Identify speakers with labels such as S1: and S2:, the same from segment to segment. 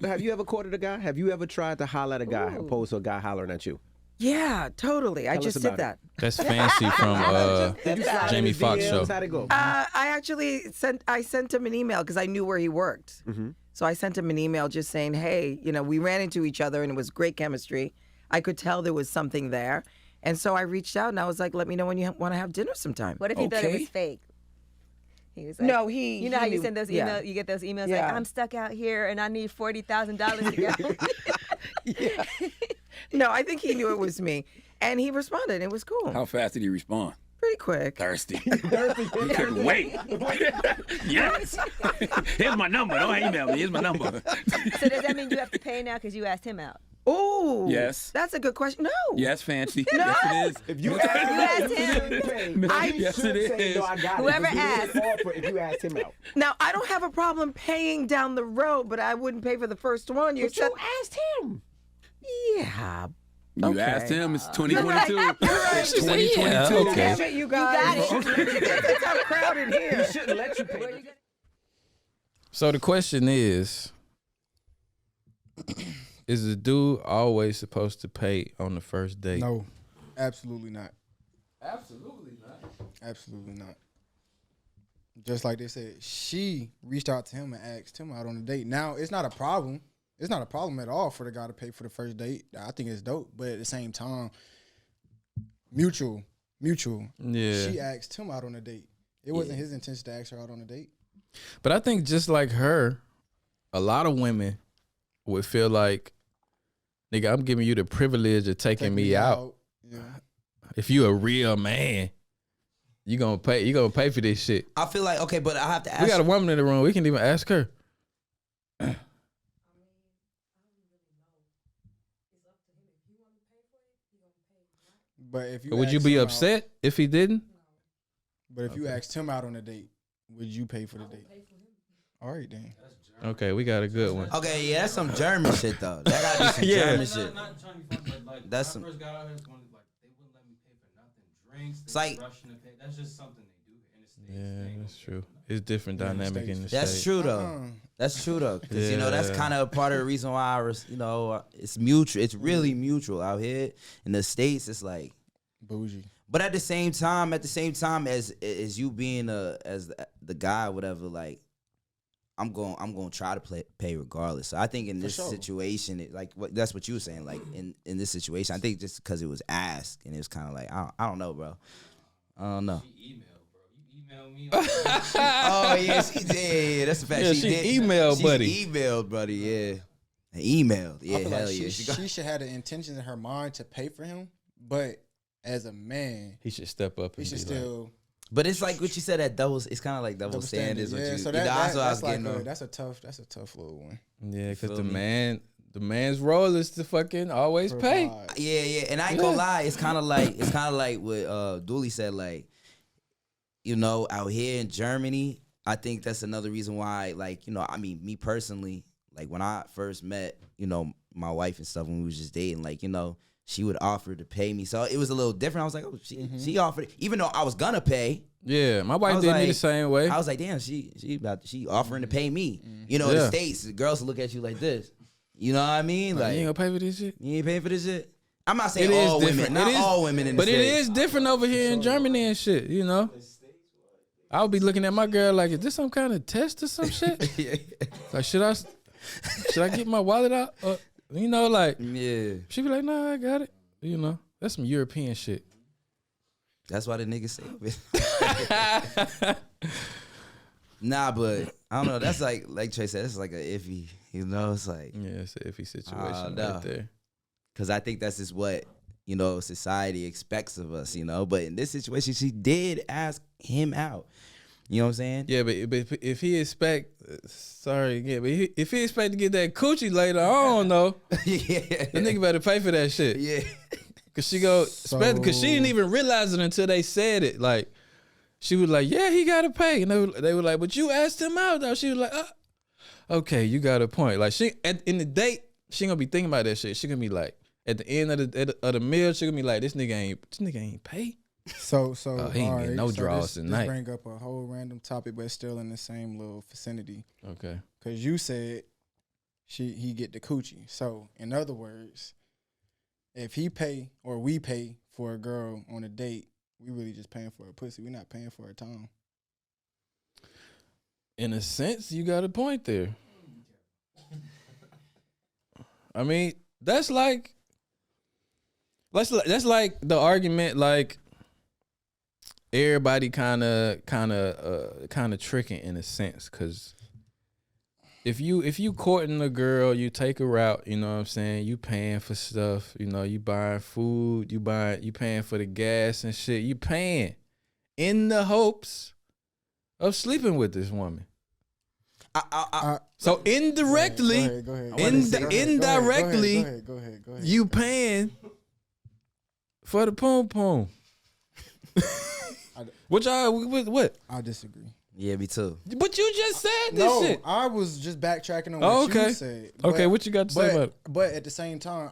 S1: have you ever courted a guy? Have you ever tried to holler at a guy opposed to a guy hollering at you?
S2: Yeah, totally. I just did that.
S3: That's fancy from Jamie Foxx show.
S1: How'd it go?
S2: I actually sent him an email because I knew where he worked. So I sent him an email just saying, hey, we ran into each other and it was great chemistry. I could tell there was something there. And so I reached out and I was like, let me know when you want to have dinner sometime.
S4: What if he thought it was fake? He was like,
S2: no,
S4: You know how you send those emails? You get those emails like, I'm stuck out here and I need $40,000 to go.
S2: Yeah. No, I think he knew it was me. And he responded. It was cool.
S5: How fast did he respond?
S2: Pretty quick.
S5: Thirsty. He couldn't wait. Yes. Here's my number. Don't email me. Here's my number.
S4: So does that mean you have to pay now because you asked him out?
S2: Oh,
S5: yes.
S2: That's a good question. No.
S5: Yes, Fancy.
S2: No.
S5: Yes, it is.
S1: If you ask
S4: him,
S5: yes, it is.
S1: No, I got
S4: Whoever
S1: it.
S4: asked.
S1: If you asked him out.
S2: Now, I don't have a problem paying down the road, but I wouldn't pay for the first one.
S1: You asked him.
S2: Yeah.
S5: You asked him. It's 2022. It's
S3: She said,
S5: 2022.
S3: yeah, okay.
S2: Damn it, you guys.
S4: You got it.
S2: It's how crowded here.
S1: He shouldn't let you pay.
S3: So the question is the dude always supposed to pay on the first date?
S6: No, absolutely not.
S3: Absolutely not.
S6: Absolutely not. Just like they said, she reached out to him and asked him out on a date. Now, it's not a problem. It's not a problem at all for the guy to pay for the first date. I think it's dope. But at the same time, mutual.
S3: Yeah.
S6: She asked him out on a date. It wasn't his intention to ask her out on a date.
S3: But I think just like her, a lot of women would feel like, nigga, I'm giving you the privilege of taking me out.
S6: Yeah.
S3: If you a real man, you gonna pay for this shit.
S7: I feel like, okay, but I have to ask.
S3: We got a woman in the room. We can even ask her.
S6: But if you
S3: Would you
S6: asked
S3: be
S6: him
S3: upset if he didn't?
S6: But if you asked him out on a date, would you pay for the date? All right, then.
S3: Okay, we got a good one.
S7: Okay, yeah, that's some German shit though. That gotta be some German shit.
S8: Not trying to be funny, but like
S7: That's
S8: when I
S7: some-
S8: first got out here, it's one like they wouldn't let me pay for nothing. Drinks,
S7: It's
S8: they
S7: like-
S8: rushing to pay. That's just something they do in the States.
S3: Yeah,
S8: They ain't
S3: that's
S8: gonna
S3: true. It's different dynamic in the
S7: That's
S3: States.
S7: true though. That's true though, because that's
S3: Yeah.
S7: kind of part of the reason why it's mutual. It's really mutual out here in the States. It's like
S6: Bougie.
S7: But at the same time, as you being as the guy, whatever, like I'm going to try to pay regardless. So I think in this situation, that's what you were saying. Like in this situation, I think just because it was asked and it was kind of like I don't know, bro. I don't know.
S8: She emailed, bro. You emailed me.
S7: Oh yeah, she did. Yeah, that's a fact.
S3: Yeah,
S7: she
S3: she
S7: did.
S3: emailed, buddy.
S7: She emailed, buddy. Yeah, emailed. Yeah,
S6: I feel
S7: hell
S6: like
S7: yeah.
S6: she should have the intention in her mind to pay for him, but as a man,
S3: He should step up and
S6: he should
S3: be like,
S6: still
S7: But it's like what you said, that it's kind of like double standards.
S6: Yeah, so
S7: that's what I was
S6: like
S7: getting on.
S6: that's a tough little one.
S3: yeah, because
S7: Feel
S3: the
S7: me?
S3: man's role is to fucking always pay.
S6: Provide.
S7: Yeah, and I ain't gonna lie, it's kind of like what Dooley said, like, out here in Germany, I think that's another reason why, like, I mean, me personally, like when I first met, my wife and stuff when we was just dating, like, she would offer to pay me, so it was a little different. I was like, oh, she offered, even though I was gonna pay.
S3: Yeah, my
S7: I
S3: wife
S7: was
S3: did me
S7: like-
S3: the same way.
S7: I was like, damn, she offering to pay me. In the States, the girls will look at you like this. You know what I mean?
S3: Like,
S7: Like,
S3: you ain't gonna pay for this shit?
S7: you ain't paying for this shit. I'm not saying
S3: It is
S7: all
S3: different.
S7: women, not
S3: It is-
S7: all women in the
S3: But it
S7: States.
S3: is different over here in Germany and shit, I would be looking at my girl like, is this some kind of test or some shit? Like, should I get my wallet out? Like,
S7: Yeah,
S3: she be like, nah, I got it. That's some European shit.
S7: that's why the niggas say. Nah, but I don't know. That's like Trey said. It's like a iffy. It's like
S3: Yeah, it's an iffy situation
S7: no.
S3: right there.
S7: because I think that's just what society expects of us. But in this situation, she did ask him out. You know what I'm saying?
S3: Yeah, but if he expect, if he expect to get that coochie later, I don't know.
S7: Yeah.
S3: The nigga better pay for that shit.
S7: Yeah.
S3: Cause she cause she didn't even realize it until they said it. Like, she was like, yeah, he gotta pay. And they were like, but you asked him out though. She was like, okay, you got a point. Like, in the date, she gonna be thinking about that shit. She gonna be like, at the end of the meal, she gonna be like, this nigga ain't pay.
S6: So
S3: he ain't
S6: all
S3: getting no draws
S6: this
S3: tonight.
S6: bring up a whole random topic, but still in the same little vicinity.
S3: Okay.
S6: Because you said he get the coochie. So in other words, if he pay or we pay for a girl on a date, we really just paying for a pussy. We're not paying for her time.
S3: In a sense, you got a point there. I mean, that's like the argument, like everybody kind of tricking in a sense, because if you courting a girl, you take her out, you know what I'm saying, you paying for stuff, you know, you buying food, you paying for the gas and shit, you paying in the hopes of sleeping with this woman. So indirectly,
S6: Go ahead.
S3: indirectly,
S6: Go ahead.
S3: you paying for the poom poom. What?
S6: I disagree.
S7: Yeah, me too.
S3: But you just said this
S6: No,
S3: shit.
S6: I was just backtracking on what you said.
S3: Okay, what you got to say about it?
S6: But at the same time,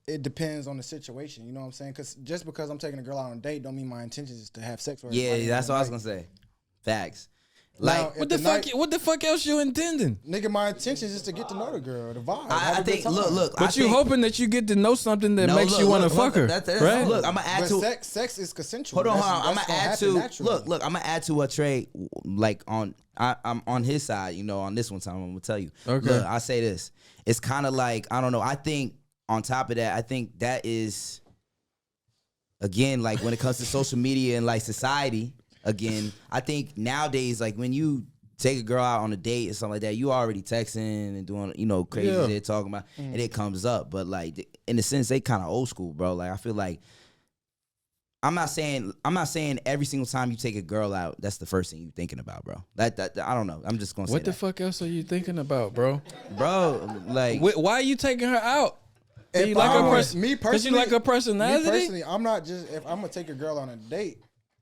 S6: it depends on the situation. You know what I'm saying? Because just because I'm taking a girl out on a date, don't mean my intention is to have sex with her.
S7: Yeah, that's what I was gonna say. Facts.
S6: Now,
S7: Like,
S3: What the fuck else you intending?
S6: nigga, my intention is to get to know the girl, the vibe.
S7: I
S6: have a good
S7: think.
S6: time.
S7: Look.
S3: But you hoping that you get to know something that makes you want to fuck her,
S7: That's,
S3: right?
S7: Look, I'm gonna add
S6: But
S7: to.
S6: sex is consensual.
S7: Hold on.
S6: That's
S7: I'm gonna
S6: gonna
S7: add
S6: happen
S7: to.
S6: naturally.
S7: Look. I'm gonna add to what Trey, like on. I'm on his side. You know, on this one time, I'm gonna tell you.
S3: Okay.
S7: Look, I say this. It's kind of like, I don't know. I think on top of that, I think that is, again, like when it comes to social media and like society. Again, I think nowadays, like when you take a girl out on a date or something like that, you already texting and doing, you know, crazy shit, talking about, and it comes up. But like, in a sense, they kind of old school, bro. Like, I feel like, I'm not saying every single time you take a girl out, that's the first thing you're thinking about, bro. That I don't know. I'm just gonna say
S3: What the
S7: that.
S3: fuck else are you thinking about, bro?
S7: Bro, like,
S3: Why are you taking her out?
S6: If
S3: You like
S6: I
S3: her
S6: want-
S3: person?
S6: me
S3: Because you like her personality?
S6: Me personally, I'm not just, if I'm gonna take a girl on a date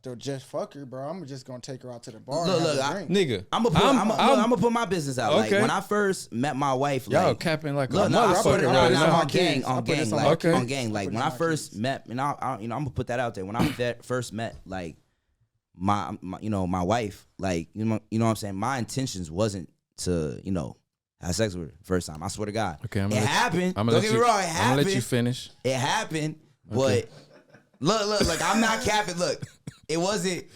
S6: to just fuck her, bro, I'm just gonna take her out to the bar
S7: Look,
S6: and have
S7: look,
S6: a drink.
S3: Nigga,
S7: I'm gonna put my business out.
S3: Okay.
S7: Like, when I first met my wife,
S3: y'all
S7: like,
S3: capping like a
S7: look, no, I swear
S3: motherfucker
S7: to
S3: right
S7: God,
S3: now.
S7: on gang,
S6: I'll put this on
S7: like,
S3: my
S7: on
S3: kids.
S7: gang. Like,
S6: Put
S7: when
S6: it
S7: I
S6: on my
S7: first
S6: kids.
S7: met, and I you know, I'm gonna put that out there. When I first met, like, my you know, my wife, like, you know what I'm saying, my intentions wasn't to, you know, have sex with her first time. I swear to God.
S3: Okay,
S7: it happened.
S3: I'm
S7: Don't get me wrong, it
S3: I'm gonna
S7: happened.
S3: let you finish.
S7: It happened, but look, like, I'm not capping. Look, it wasn't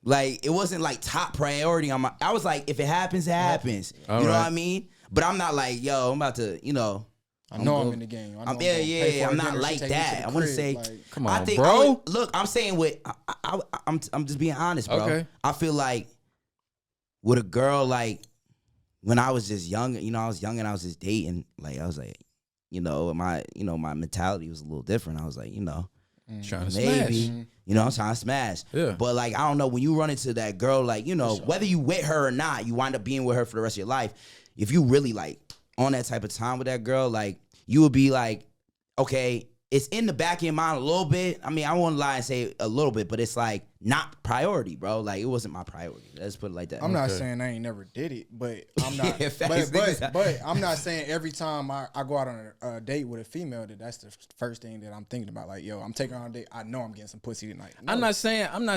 S7: like top priority on my. I was like, if it happens, it happens.
S3: All
S7: you know
S3: right.
S7: what I mean? But I'm not like, yo, I'm about to, you know.
S6: I know I'm in the game. I know I'm gonna pay for
S7: I'm
S6: her
S7: not
S6: dinner, she
S7: like
S6: take me to
S7: that.
S6: the
S7: I want to
S6: crib,
S7: say,
S6: like,
S3: Come
S7: I
S3: on,
S7: think
S3: bro.
S7: look, I'm saying with, I'm just being honest, bro.
S3: Okay.
S7: I feel like with a girl, like, when I was just young, you know, I was young and I was just dating, like, I was like, you know, my mentality was a little different. I was like, you know,
S3: Trying to
S7: maybe,
S3: smash.
S7: you know, I'm trying to smash.
S3: Yeah.
S7: But like, I don't know, when you run into that girl, like, you know, whether you with her or not, you wind up being with her for the rest of your life. If you really like on that type of time with that girl, like, you would be like, okay, it's in the back of your mind a little bit. I mean, I won't lie and say a little bit, but it's like not priority, bro. Like, it wasn't my priority. Let's put it like that.
S6: I'm not saying I ain't never did it, but I'm not.
S7: Yeah, facts, niggas.
S6: but I'm not saying every time I go out on a date with a female that's the first thing that I'm thinking about. Like, yo, I'm taking her on a date. I know I'm getting some pussy tonight. No.
S3: I'm not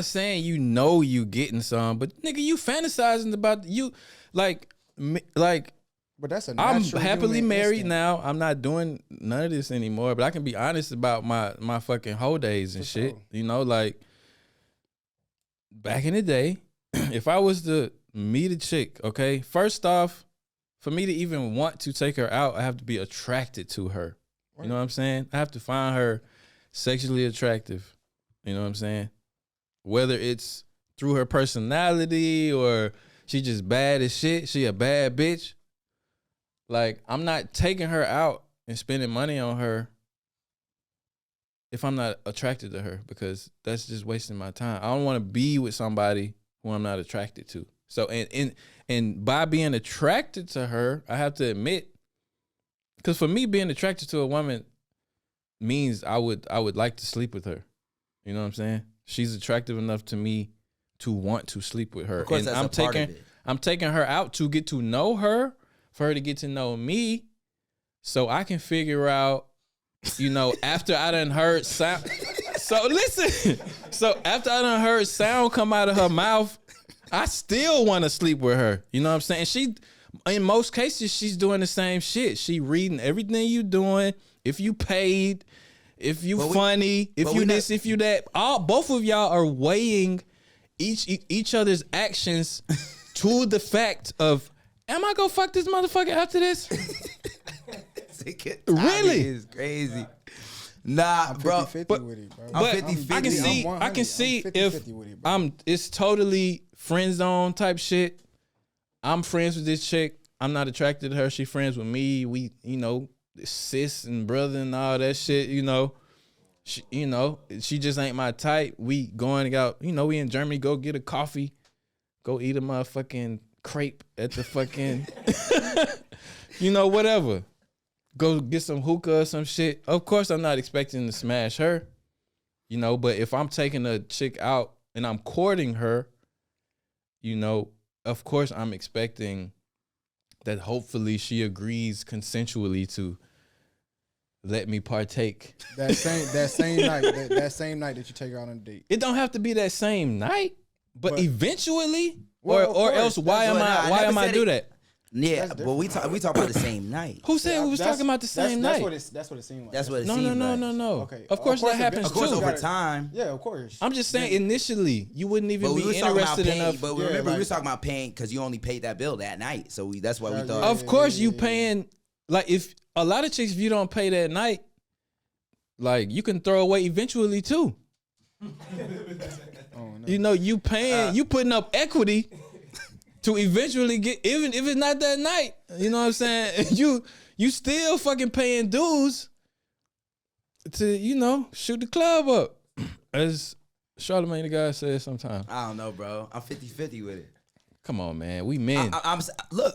S3: saying you know you getting some, but nigga, you fantasizing about you, like.
S6: But that's a
S3: I'm
S6: natural
S3: happily
S6: human
S3: married
S6: instinct.
S3: now. I'm not doing none of this anymore. But I can be honest about my fucking whole days and
S6: For
S3: shit.
S6: sure.
S3: You know, like back in the day, if I was to meet a chick, okay, first off, for me to even want to take her out, I have to be attracted to her. You know what I'm saying? I have to find her sexually attractive. You know what I'm saying? Whether it's through her personality or she just bad as shit, she a bad bitch. Like, I'm not taking her out and spending money on her if I'm not attracted to her, because that's just wasting my time. I don't want to be with somebody who I'm not attracted to. So, and by being attracted to her, I have to admit, because for me, being attracted to a woman means I would like to sleep with her. You know what I'm saying? She's attractive enough to me to want to sleep with her.
S7: Of course,
S3: and
S7: that's a part of it.
S3: I'm taking her out to get to know her, for her to get to know me, so I can figure out, you know, after I done heard sound. So listen, so after I done heard sound come out of her mouth, I still want to sleep with her. You know what I'm saying? In most cases, she's doing the same shit. She reading everything you doing. If you paid, if you funny, if you this, if you that. Both of y'all are weighing each other's actions to the fact of, am I gonna fuck this motherfucker after this? Really?
S7: It's crazy. Nah,
S6: I'm
S7: bro.
S6: 50-50 with it, bro.
S3: But
S7: I'm 50-50.
S3: I can see
S6: I'm
S3: if
S6: 50-50 with it, bro.
S3: it's totally friend zone type shit. I'm friends with this chick. I'm not attracted to her. She friends with me. We, sis and brother and all that shit, she just ain't my type. We going out, we in Germany, go get a coffee, go eat a motherfucking crepe at the fucking, whatever. Go get some hookah or some shit. Of course, I'm not expecting to smash her, but if I'm taking a chick out and I'm courting her, of course I'm expecting that hopefully she agrees consensually to let me partake.
S6: That same night that you take her out on a date.
S3: It don't have to be that same night, but eventually,
S6: Well, of
S3: or
S6: course.
S3: else why am I do that?
S7: Yeah, but we talk about the same night.
S3: Who said we was talking about the same night?
S6: That's what it seemed like.
S7: That's what it
S3: No.
S7: seems like.
S6: Okay.
S3: Of course that happens
S7: Of course,
S3: too.
S7: over time.
S6: Yeah, of course.
S3: I'm just saying initially you wouldn't even
S7: But we
S3: be
S7: was talking about
S3: interested
S7: paying.
S3: enough.
S7: But
S6: Yeah,
S7: remember, we
S6: like-
S7: was talking about paying because you only paid that bill that night. So that's why we thought.
S3: Of course you paying, like if a lot of chicks, if you don't pay that night, like you can throw away eventually too.
S6: Oh, no.
S3: You paying, you putting up equity to eventually get, even if it's not that night. You know what I'm saying? You still fucking paying dues to, shoot the club up. As Charlamagne the guy says sometimes.
S7: I don't know, bro. I'm 50-50 with it.
S3: Come on, man. We men.
S7: I'm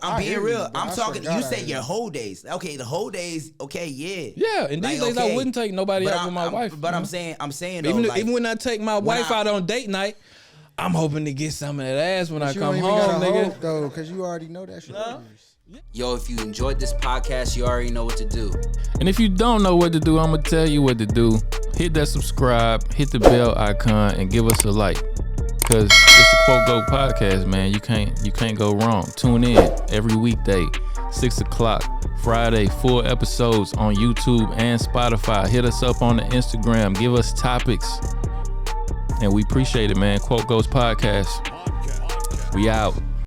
S6: I
S7: being
S6: hear
S7: real.
S6: you, bro.
S7: I'm
S6: I
S7: talking.
S6: swear to
S7: You
S6: God, I
S7: say
S6: hear
S7: your
S6: you.
S7: whole days. Okay, the whole days. Okay, yeah.
S3: Yeah, in these days I wouldn't take nobody out with my wife.
S7: But
S3: you
S7: I'm
S3: know?
S7: saying though,
S3: even when I take my wife
S7: I-
S3: out on date night, I'm hoping to get some of that ass when I
S6: You
S3: come
S6: don't even
S3: home,
S6: gotta
S3: nigga.
S6: hope, though, because you already know that shit.
S9: Yo, if you enjoyed this podcast, you already know what to do.
S3: And if you don't know what to do, I'm gonna tell you what to do. Hit that subscribe, hit the bell icon, and give us a like. Cause it's the Quote Go podcast, man. You can't go wrong. Tune in every weekday, 6 o'clock, Friday, full episodes on YouTube and Spotify. Hit us up on the Instagram. Give us topics. And we appreciate it, man. Quote Goes podcast. We out.